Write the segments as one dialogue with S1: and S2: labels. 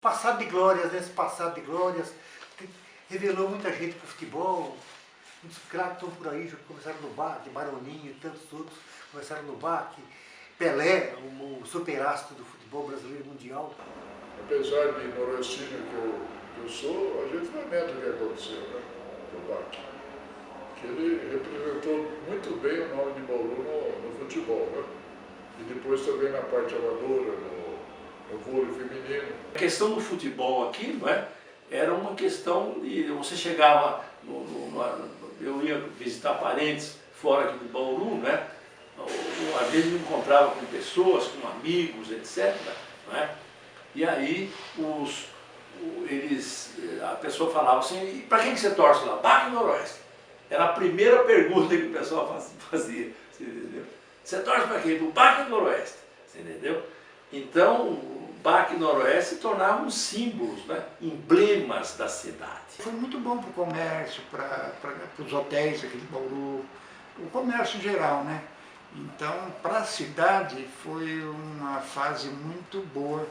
S1: Passado de glórias, nesse passado de glórias, revelou muita gente para o futebol, muitos craques estão por aí, já começaram no BAC, Baroninho e tantos outros começaram no BAC, Pelé, o superastro do futebol brasileiro mundial.
S2: Apesar de noroestino que eu sou, a gente lamenta o que aconteceu, né, no BAC. Que ele representou muito bem o nome de Bauru no futebol, né? E depois também na parte amadora, no vôlei feminino.
S3: A questão do futebol aqui, não é? Era uma questão de você chegava, eu ia visitar parentes fora aqui de Bauru, né? Às vezes me encontrava com pessoas, com amigos, etc. Não é? E aí a pessoa falava assim, para quem que você torce lá? BAC e Noroeste. Era a primeira pergunta que o pessoal fazia, você entendeu? Você torce para quem? Do BAC e Noroeste, você entendeu? Então, BAC e Noroeste se tornavam símbolos, né? Emblemas da cidade.
S4: Foi muito bom para o comércio, para os hotéis aqui de Bauru, o comércio em geral, né? Então, para a cidade foi uma fase muito boa.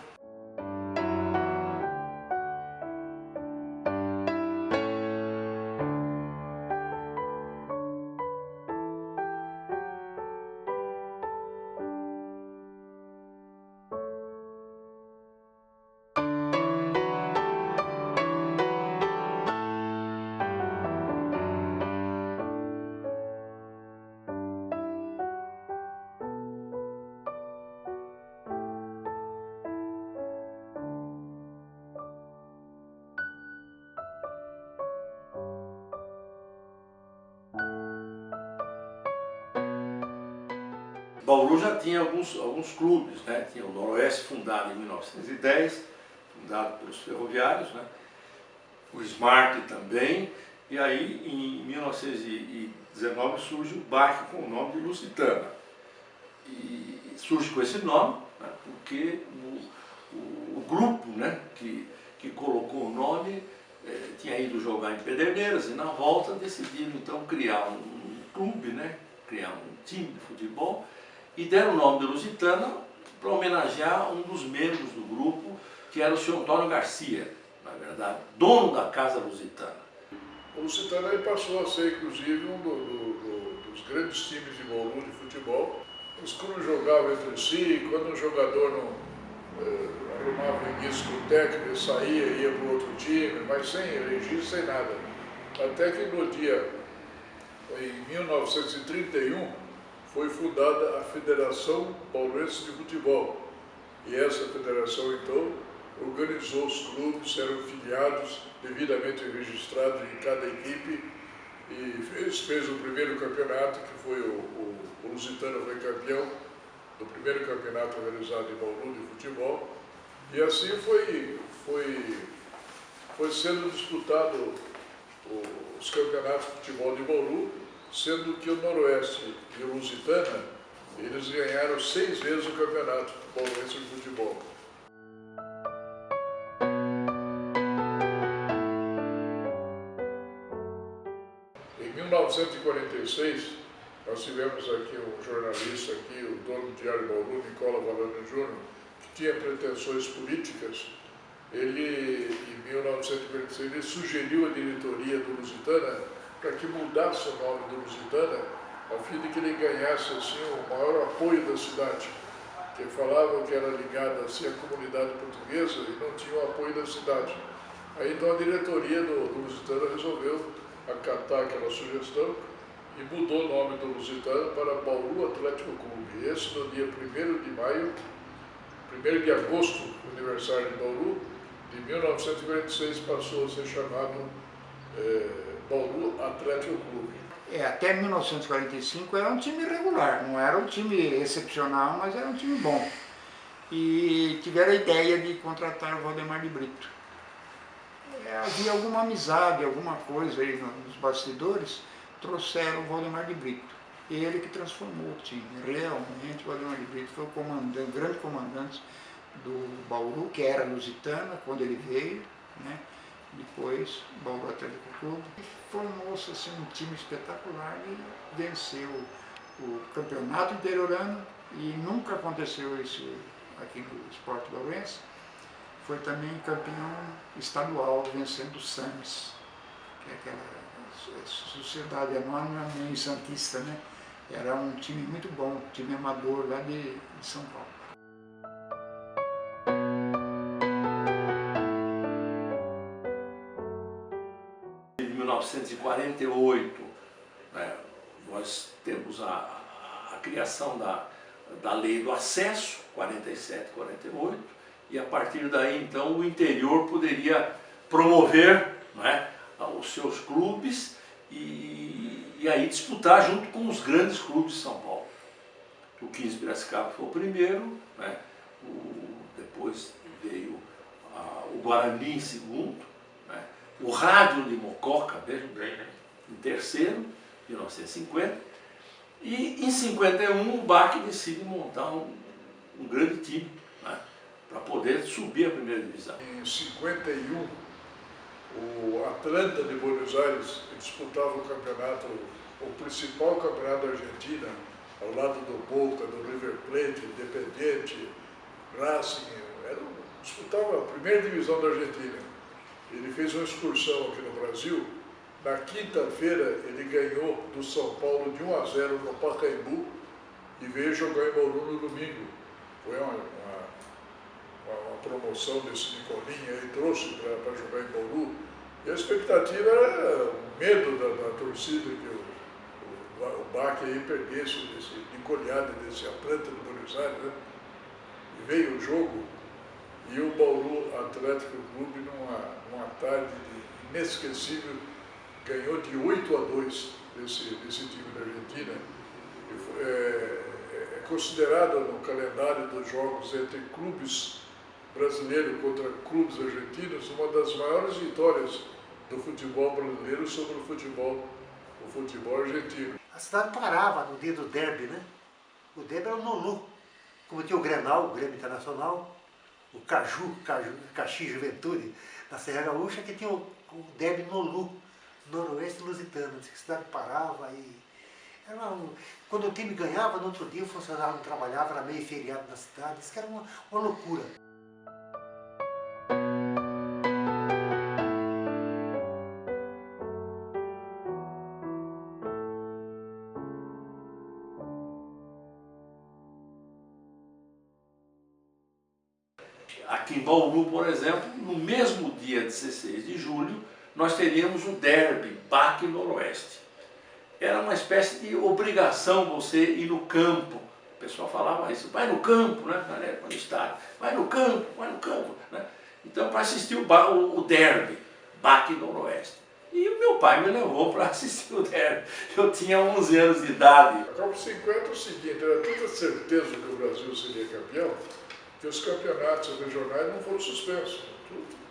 S3: Bauru já tinha alguns clubes, né? Tinha o Noroeste, fundado em 1910, fundado pelos ferroviários, né? O Smart também, e aí em 1919 surge o BAC com o nome de Lusitana. E surge com esse nome, né? Porque o grupo, né? que colocou o nome tinha ido jogar em Pederneiras e na volta decidiram então criar um clube, né? Criar um time de futebol, e deram o nome de Lusitana para homenagear um dos membros do grupo, que era o senhor Antônio Garcia, na verdade, dono da Casa Lusitana.
S2: O Lusitana passou a ser, inclusive, um dos grandes times de Bauru de futebol. Os clubes jogavam entre si, quando um jogador não arrumava o início com o técnico, ele saía e ia para o outro time, mas sem registro, sem nada. Até que no dia, em 1931, foi fundada a Federação Bauruense de Futebol. E essa federação, então, organizou os clubes, eram filiados, devidamente registrados em cada equipe, e fez o primeiro campeonato, que foi o Lusitana foi campeão do primeiro campeonato realizado em Bauru de futebol. E assim foi sendo disputado os campeonatos de futebol de Bauru, sendo que o Noroeste e o Lusitana, eles ganharam 6 vezes o campeonato bauruense de futebol. Em 1946, nós tivemos aqui um jornalista, aqui, o dono do Diário Bauru, Nicola Valano Júnior, que tinha pretensões políticas. Ele, em 1946, ele sugeriu à diretoria do Lusitana para que mudasse o nome do Lusitana, a fim de que ele ganhasse assim, o maior apoio da cidade, que falavam que era ligada assim, à comunidade portuguesa e não tinha o apoio da cidade. Aí então a diretoria do Lusitana resolveu acatar aquela sugestão e mudou o nome do Lusitana para Bauru Atlético Clube. E esse no dia 1º de maio, 1º de agosto, aniversário de Bauru, de 1946 passou a ser chamado Bauru Atlético Clube.
S4: Até 1945 era um time regular, não era um time excepcional, mas era um time bom. E tiveram a ideia de contratar o Valdemar de Brito. Havia alguma amizade, alguma coisa aí nos bastidores, trouxeram o Valdemar de Brito. Ele que transformou o time. Realmente o Valdemar de Brito foi o grande comandante do Bauru, que era Lusitana, quando ele veio, né? Depois Bauru Atlético Clube. Formou-se assim, um time espetacular e venceu o campeonato interiorano, e nunca aconteceu isso aqui no esporte bauruense. foi também campeão estadual, vencendo o Santos, que é aquela sociedade anônima e santista, né? Era um time muito bom, um time amador lá de São Paulo.
S3: Em 1948, né, nós temos a criação da lei do acesso, 47, 48, e a partir daí, então, o interior poderia promover, né, os seus clubes e aí disputar junto com os grandes clubes de São Paulo. O 15 Piracicaba foi o primeiro, né, depois veio o Guarani em segundo, né, o Rádio de Mococa, veja bem, né, em terceiro, 1950, e em 51 o BAC decide montar um grande time, né, para poder subir a primeira divisão.
S2: Em 51, o Atlanta de Buenos Aires disputava o campeonato, o principal campeonato da Argentina, ao lado do Boca, do River Plate, Independiente, Racing, disputava a primeira divisão da Argentina. Ele fez uma excursão aqui no Brasil. Na quinta-feira ele ganhou do São Paulo de 1-0 no Pacaembu e veio jogar em Bauru no domingo. Foi uma promoção desse Nicolinha aí, trouxe para jogar em Bauru. E a expectativa era o medo da torcida que o BAC aí perdesse de goleada desse Atlanta de Buenos Aires, né? E veio o jogo e o Bauru Atlético Clube, numa tarde inesquecível, ganhou de 8-2 desse time da Argentina. É considerado no calendário dos jogos entre clubes brasileiros contra clubes argentinos uma das maiores vitórias do futebol brasileiro sobre o futebol argentino.
S1: A cidade parava no dia do derby, né? O derby era o Nolu. Como tinha o Grenal, o Grêmio Internacional, o Caxi Juventude, na Serra Gaúcha, que tinha o derby Nolu, Noroeste Lusitano. A cidade parava e... Quando o time ganhava, no outro dia o funcionário não trabalhava, era meio feriado na cidade. Isso que era uma loucura.
S3: Aqui em Bauru, por exemplo, no mesmo dia 16 de julho, nós teríamos o derby BAC Noroeste. Era uma espécie de obrigação você ir no campo. O pessoal falava isso, vai no campo, né? No estádio, vai no campo, né? Então, para assistir o derby BAC Noroeste. E o meu pai me levou para assistir o derby. Eu tinha 11 anos de idade.
S2: A Copa 50 é o seguinte, era tanta certeza que o Brasil seria campeão, que os campeonatos regionais não foram suspensos.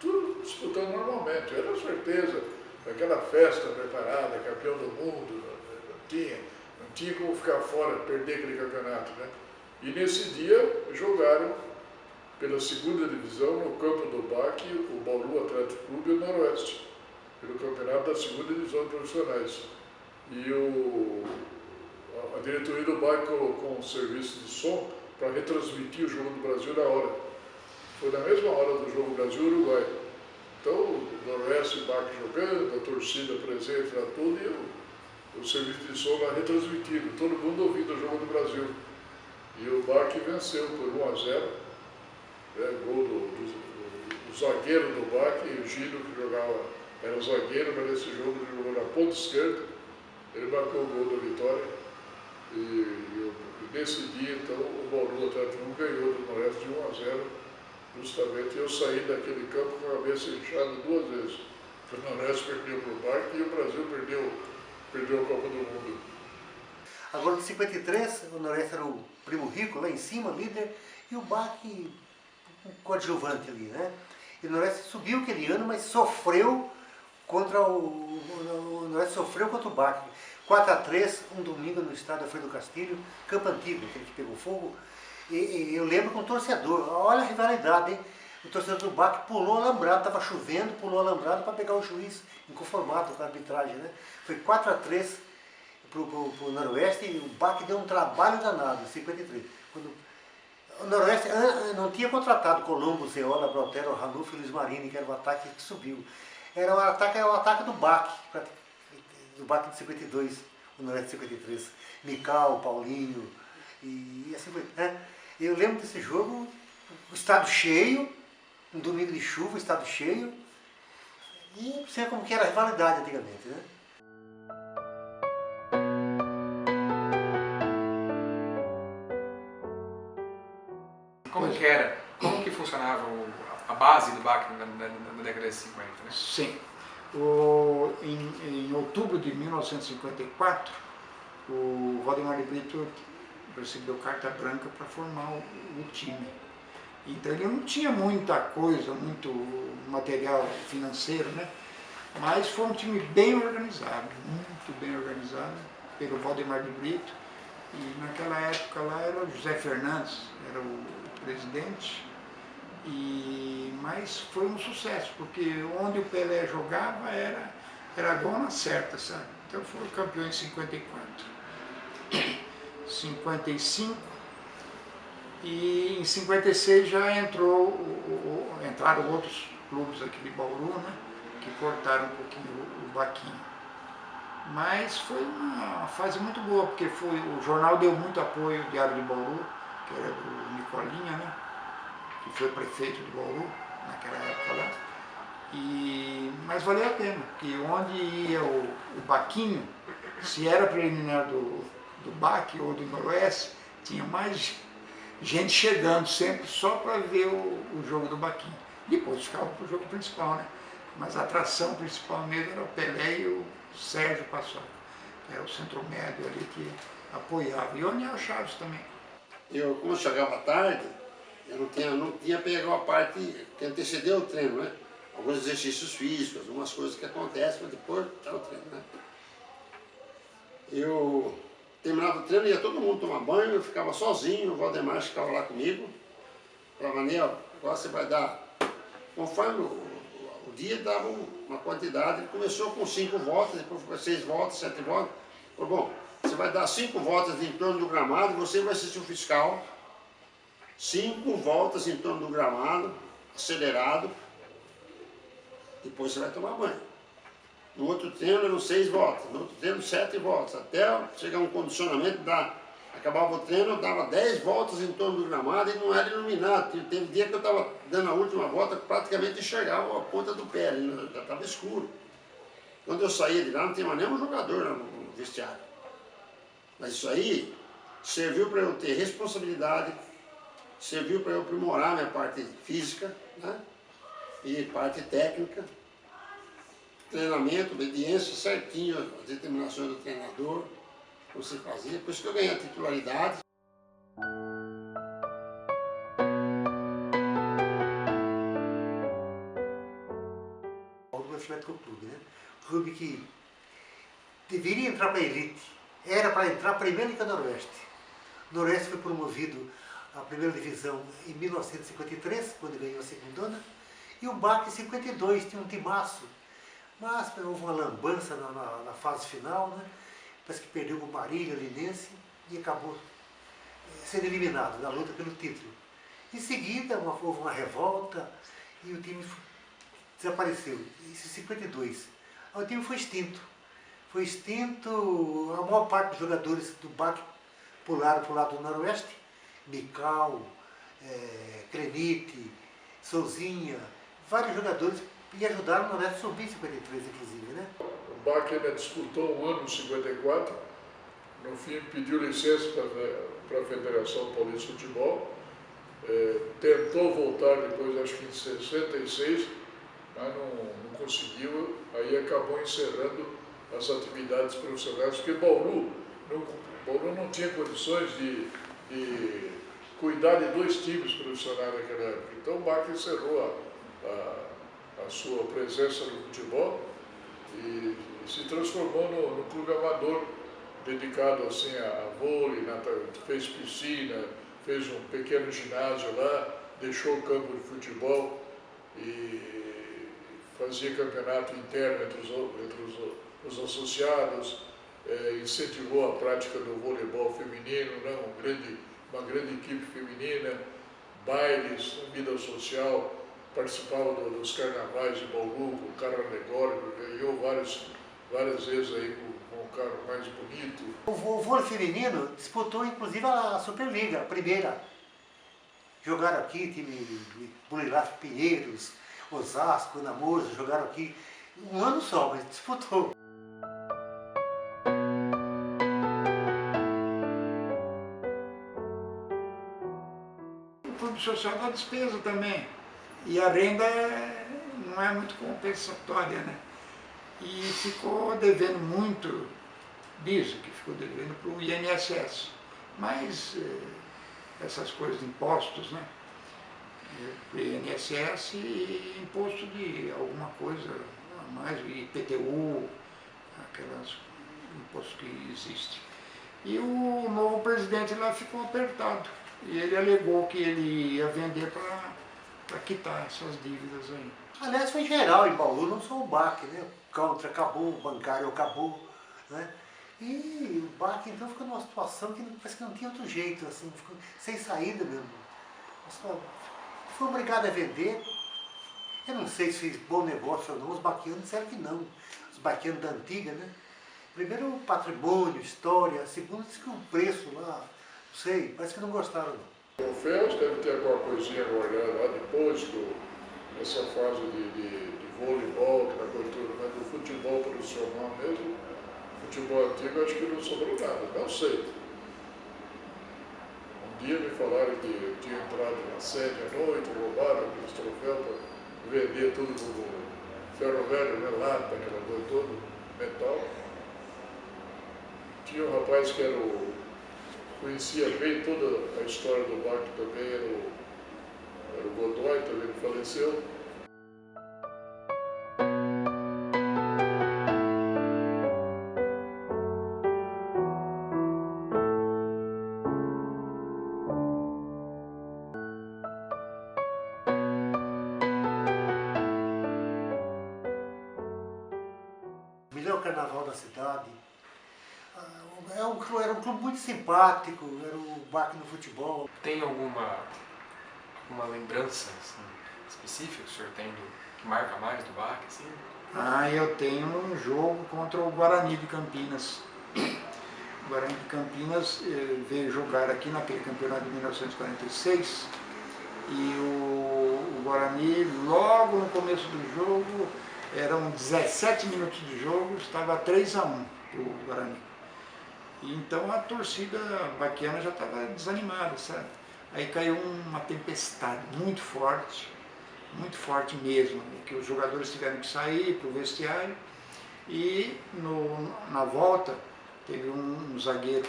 S2: Tudo disputando normalmente, era certeza. Aquela festa preparada, campeão do mundo, não tinha como ficar fora, perder aquele campeonato, né? E nesse dia jogaram pela segunda divisão no campo do BAC, o Bauru Atlético Clube e o Noroeste, pelo campeonato da segunda divisão de profissionais. E a diretoria do BAC colocou um serviço de som para retransmitir o jogo do Brasil na hora. Foi na mesma hora do jogo Brasil-Uruguai. Então, o Noroeste e o BAC jogando, a torcida presente lá tudo, e o serviço de som lá retransmitido, todo mundo ouvindo o jogo do Brasil. E o BAC venceu por 1-0, né, gol do zagueiro do BAC, o Gino, que jogava, era o zagueiro, mas nesse jogo ele jogou na ponta esquerda, ele marcou o gol da vitória. E nesse dia, então, o Bauru Atlético ganhou do Noroeste de 1-0, justamente. Eu saí daquele campo com a cabeça inchada 2 vezes. O Noroeste perdeu para o BAC e o Brasil perdeu a Copa do Mundo.
S1: Agora, em 53, o Noroeste era o primo rico, lá em cima, líder, e o BAC, o coadjuvante ali, né? E o Noroeste subiu aquele ano, mas sofreu contra o Noroeste sofreu contra o BAC. 4-3, um domingo no estádio Alfredo Castilho, Campo Antigo, aquele que pegou fogo. E eu lembro com o torcedor, olha a rivalidade, hein? O torcedor do BAC pulou alambrado, estava chovendo, pulou alambrado para pegar o juiz, inconformado com a arbitragem, né? Foi 4-3 para o Noroeste e o BAC deu um trabalho danado, em 53. Quando O Noroeste não tinha contratado Colombo, Zeola, Brotero, Ranulfo e Luiz Marini, que era o ataque que subiu. Era o ataque do BAC de 52, o Noroeste de 53. Mical, Paulinho, e assim foi. Né? Eu lembro desse jogo, o estado cheio, um domingo de chuva, o estado cheio, e você vê como que era a rivalidade antigamente, né?
S5: Como que era? Como que funcionava a base do BAC na década de 50, né?
S4: Sim. Em outubro de 1954, o Valdemar de Brito recebeu carta branca para formar o time. Então ele não tinha muita coisa, muito material financeiro, né? Mas foi um time bem organizado, muito bem organizado pelo Valdemar de Brito. E naquela época lá era o José Fernandes, era o presidente. Mas foi um sucesso, porque onde o Pelé jogava era gol na certa, sabe? Então foi campeão em 54, 55 e em 56 já entraram outros clubes aqui de Bauru, né? Que cortaram um pouquinho o Baquinho. Mas foi uma fase muito boa, porque o jornal deu muito apoio, o Diário de Bauru, que era do Nicolinha, né? Que foi prefeito de Bauru naquela época lá. Mas valeu a pena, porque onde ia o Baquinho, se era preliminar do BAC ou do Noroeste, tinha mais gente chegando sempre só para ver o jogo do Baquinho. Depois ficava para o jogo principal, né? Mas a atração principal mesmo era o Pelé e o Sérgio Paçoca, que era o centro médio ali que apoiava. E o Aniel Chaves também.
S6: Como eu chegava à tarde, eu não tinha pegado a parte que antecedeu o treino, né? Alguns exercícios físicos, algumas coisas que acontecem, mas depois está o treino, né? Eu terminava o treino, ia todo mundo tomar banho, eu ficava sozinho, o Valdemar ficava lá comigo. Falava, Aniel, agora você vai dar... Conforme o dia dava uma quantidade, ele começou com 5 voltas, depois foi 6 voltas, 7 voltas. Falei, bom, você vai dar 5 voltas em torno do gramado, você vai ser seu fiscal. 5 voltas em torno do gramado, acelerado, depois você vai tomar banho. No outro treino eram 6 voltas, no outro treino 7 voltas, até chegar um condicionamento, acabava o treino, eu dava 10 voltas em torno do gramado e não era iluminado. Teve dia que eu estava dando a última volta, praticamente enxergava a ponta do pé, já estava escuro. Quando eu saía de lá, não tinha mais nenhum jogador no vestiário. Mas isso aí serviu para eu ter responsabilidade, serviu para eu aprimorar minha parte física, né? E parte técnica, treinamento, obediência, certinho, as determinações do treinador, como você fazia. Por isso que eu ganhei a titularidade.
S1: O Atlético Clube, né? Clube que deveria entrar para a elite, era para entrar primeiro em Noroeste. O Noroeste foi promovido à primeira divisão em 1953, quando ganhou a segundona, e o BAC em 52, tinha um timaço, mas houve uma lambança na fase final, né? Parece que perdeu o Marília, Linense, e acabou sendo eliminado na luta pelo título. Em seguida, houve uma revolta e o time desapareceu, isso em 52. O time foi extinto. Foi extinto, a maior parte dos jogadores do BAC pularam para o lado do Noroeste, Mical, Crenite, Souzinha, vários jogadores e ajudaram o Noroeste a subir em 53, inclusive, né?
S2: O BAC ainda disputou um ano em 54, no fim pediu licença para a Federação Paulista de Futebol, tentou voltar depois, acho que em 66, mas não conseguiu, aí acabou encerrando as atividades profissionais, porque Bauru não tinha condições de cuidar de 2 times profissionais naquela época. Então o BAC encerrou a sua presença no futebol e se transformou no clube amador, dedicado assim a vôlei, fez piscina, fez um pequeno ginásio lá, deixou o campo de futebol e fazia campeonato interno entre os associados, incentivou a prática do voleibol feminino, né, um grande uma grande equipe feminina, bailes, vida social, participava dos carnavais de Bauru, com o carro alegórico, ganhou várias vezes aí com o carro mais bonito.
S1: O vôlei feminino disputou inclusive a Superliga, a primeira. Jogaram aqui, time de Burilaf Pinheiros, Osasco, Namorzo, jogaram aqui um ano só, mas disputou.
S4: O Clube Social dá despesa também. E a renda não é muito compensatória, né? E ficou devendo muito, diz que ficou devendo para o INSS. Mas essas coisas de impostos, né? Para o INSS e imposto de alguma coisa a mais, IPTU, aquelas impostos que existem. E o novo presidente lá ficou apertado. E ele alegou que ele ia vender para quitar essas dívidas aí.
S1: Aliás, foi geral em Bauru, não só o BAC, né? O Contra acabou, o bancário acabou, né? E o BAC então ficou numa situação que parece que não tinha outro jeito, assim, ficou sem saída mesmo. Foi obrigado a vender. Eu não sei se fez bom negócio ou não, os baquianos disseram que não. Os baquianos da antiga, né? Primeiro o patrimônio, história, segundo disse que o preço lá, não sei, parece que não gostaram não.
S2: O Fels deve ter alguma coisinha guardada lá depois dessa fase de voleibol, que na cultura, mas do futebol profissional mesmo, futebol antigo, acho que não sobrou nada, não sei. Um dia me falaram que tinha entrado na sede à noite, roubaram aqueles troféus para vender tudo como ferro velho, né, lata, aquela coisa toda, metal. Tinha um rapaz que conhecia bem toda a história do BAC também, era o Godoy, também faleceu.
S1: O melhor carnaval da cidade. Era um clube muito simpático, era o BAC no futebol.
S5: Tem alguma lembrança assim, específica que o senhor tem que marca mais do BAC? Assim?
S4: Eu tenho um jogo contra o Guarani de Campinas. O Guarani de Campinas veio jogar aqui naquele campeonato de 1946 e o Guarani, logo no começo do jogo, eram 17 minutos de jogo, estava 3-1 para o Guarani. Então a torcida baquiana já estava desanimada, sabe? Aí caiu uma tempestade muito forte mesmo, que os jogadores tiveram que sair para o vestiário e na volta teve um zagueiro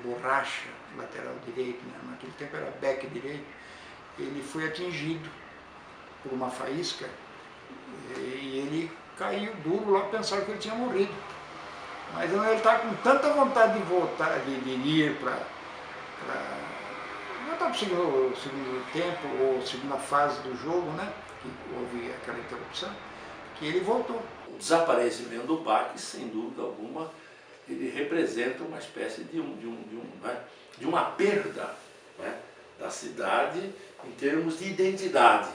S4: borracha, lateral direito, né? Naquele tempo era back direito, ele foi atingido por uma faísca e ele caiu duro lá, pensaram que ele tinha morrido. Mas ele está com tanta vontade de voltar, de ir para voltar para o segundo tempo, ou segunda fase do jogo, né? Que houve aquela interrupção, que ele voltou.
S3: O desaparecimento do BAC, sem dúvida alguma, ele representa uma espécie de uma perda, né, da cidade em termos de identidade.